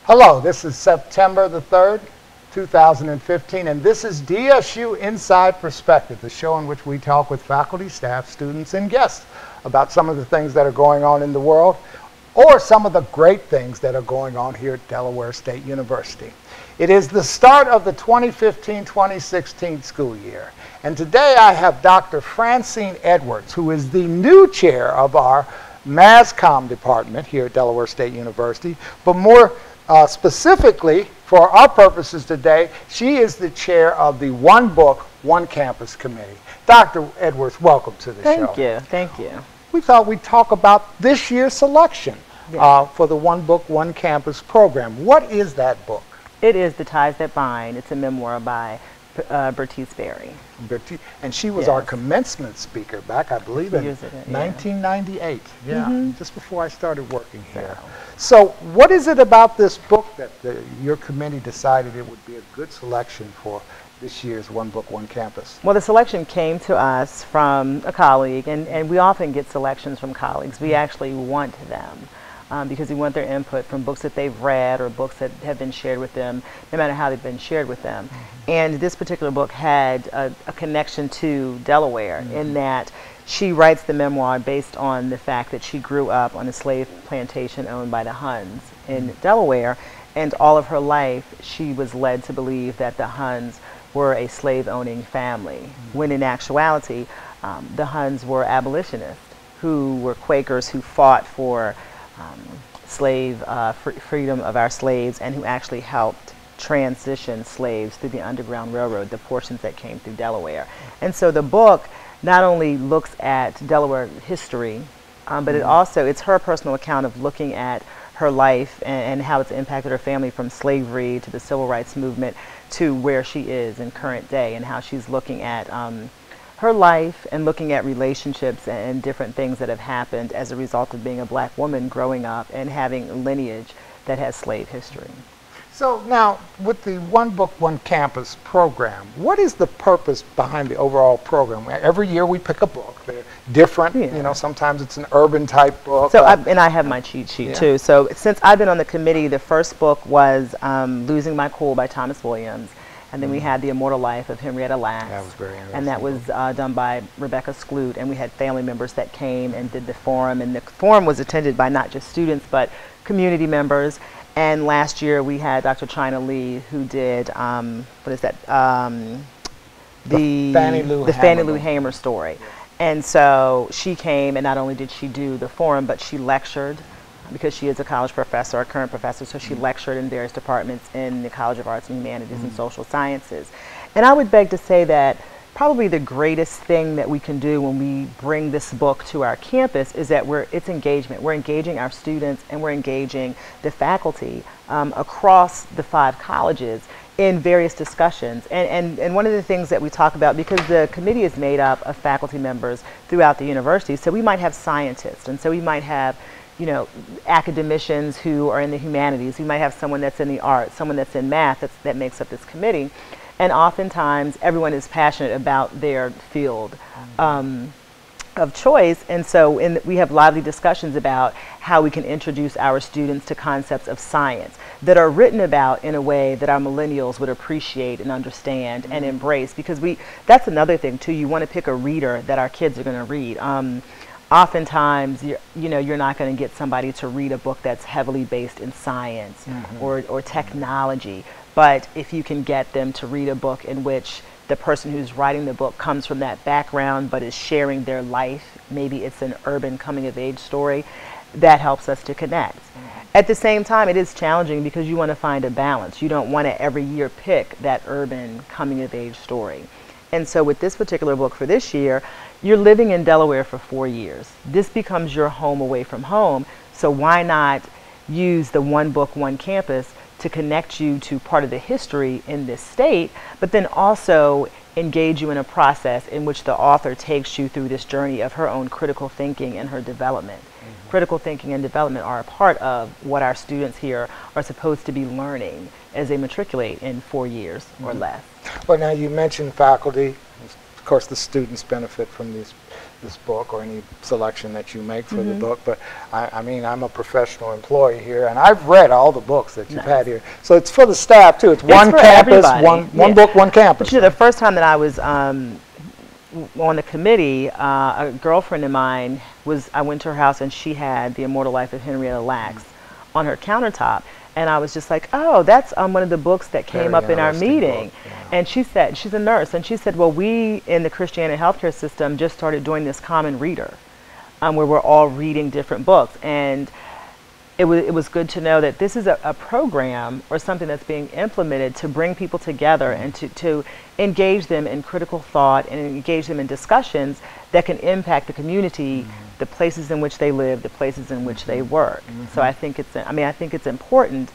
Hello, this is September the 3rd, 2015, and this is DSU Inside Perspective, the show in which we talk with faculty, staff, students, and guests about some of the things that are going on in the world or some of the great things that are going on here at Delaware State University. It is the start of the 2015-2016 school year, and today I have Dr. Fran Edwards, who is the new chair of our Mass Comm department here at Delaware State University, but more specifically, for our purposes today, she is the chair of the One Book, One Campus Committee. Dr. Edwards, welcome to the show. Thank you. Thank you. We thought we'd talk about this year's selection for the One Book, One Campus program. What is that book? It is The Ties That Bind. It's a memoir by Bertice Berry. And she was our commencement speaker back, I believe, in 1998. Just before I started working here. So what is it about this book that your committee decided it would be a good selection for this year's One Book, One Campus? Well, the selection came to us from a colleague, and we often get selections from colleagues. We actually want them. Because we want their input from books that they've read or books that have been shared with them, no matter how they've been shared with them. And this particular book had a connection to Delaware in that she writes the memoir based on the fact that she grew up on a slave plantation owned by the Huns in Delaware, and all of her life she was led to believe that the Huns were a slave-owning family, when in actuality the Huns were abolitionists who were Quakers who fought for freedom of our slaves, and who actually helped transition slaves through the Underground Railroad, the portions that came through Delaware. And so the book not only looks at Delaware history, but it's her personal account of looking at her life and how it's impacted her family from slavery to the civil rights movement to where she is in current day, and how she's looking at her life and looking at relationships and different things that have happened as a result of being a black woman growing up and having a lineage that has slave history. So now, with the One Book, One Campus program, what is the purpose behind the overall program? Every year we pick a book. They're different. You know, sometimes it's an urban type book. So, and I have my cheat sheet too. So since I've been on the committee, the first book was Losing My Cool by Thomas Williams. And then we had The Immortal Life of Henrietta Lacks. That was very interesting. And that was done by Rebecca Skloot. And we had family members that came and did the forum. And the forum was attended by not just students, but community members. And last year we had Dr. China Lee, who did, what is that? The Fannie Lou Hamer story. And so she came, and not only did she do the forum, but she lectured, because she is a college professor, a current professor, so she lectured in various departments in the College of Arts and Humanities and Social Sciences. And I would beg to say that probably the greatest thing that we can do when we bring this book to our campus is that it's engagement. We're engaging our students, and we're engaging the faculty across the 5 colleges in various discussions. And one of the things that we talk about, because the committee is made up of faculty members throughout the university, so we might have scientists, and so we might have academicians who are in the humanities. We might have someone that's in the arts, someone that's in math that makes up this committee. And oftentimes everyone is passionate about their field of choice. And so we have lively discussions about how we can introduce our students to concepts of science that are written about in a way that our millennials would appreciate and understand and embrace. Because that's another thing too. You want to pick a reader that our kids are going to read. Oftentimes, you're not going to get somebody to read a book that's heavily based in science or technology. But if you can get them to read a book in which the person who's writing the book comes from that background but is sharing their life, maybe it's an urban coming-of-age story, that helps us to connect. At the same time, it is challenging because you want to find a balance. You don't want to every year pick that urban coming-of-age story. And so with this particular book for this year, you're living in Delaware for 4 years. This becomes your home away from home, so why not use the One Book, One Campus to connect you to part of the history in this state, but then also engage you in a process in which the author takes you through this journey of her own critical thinking and her development. Critical thinking and development are a part of what our students here are supposed to be learning as they matriculate in 4 years or less. Well, now you mentioned faculty. Of course, the students benefit from this book or any selection that you make for the book, but I mean, I'm a professional employee here, and I've read all the books that you've had here. So it's for the staff, too. It's one campus, one book, one campus. But, you know, the first time that I was on the committee, a girlfriend of mine I went to her house, and she had The Immortal Life of Henrietta Lacks on her countertop. And I was just like, oh, that's one of the books that came up in our meeting. And she said, she's a nurse, and she said, well, we in the Christianity healthcare system just started doing this common reader where we're all reading different books. And it was good to know that this is a program or something that's being implemented to bring people together and to engage them in critical thought and engage them in discussions that can impact the community, the places in which they live, the places in which they work. So I think it's important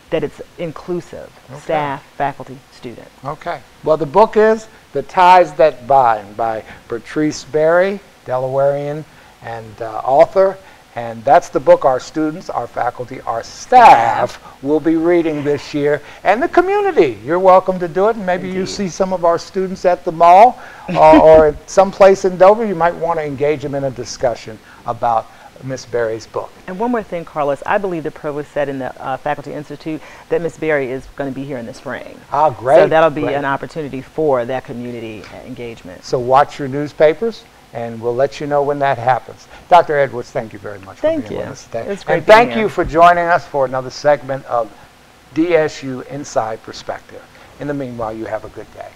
that it's inclusive, staff, faculty, students. Okay. Well, the book is The Ties That Bind by Patrice Berry, Delawarean and author. And that's the book our students, our faculty, our staff will be reading this year. And the community, you're welcome to do it. And maybe you see some of our students at the mall or someplace in Dover. You might want to engage them in a discussion about Miss Berry's book. And one more thing, Carlos, I believe the provost said in the Faculty Institute that Miss Berry is going to be here in the spring. Ah, great. So that'll be an opportunity for that community engagement. So watch your newspapers, and we'll let you know when that happens. Dr. Edwards, thank you very much for being with us today. It's great and thank you for joining us for another segment of DSU Inside Perspective. In the meanwhile, you have a good day.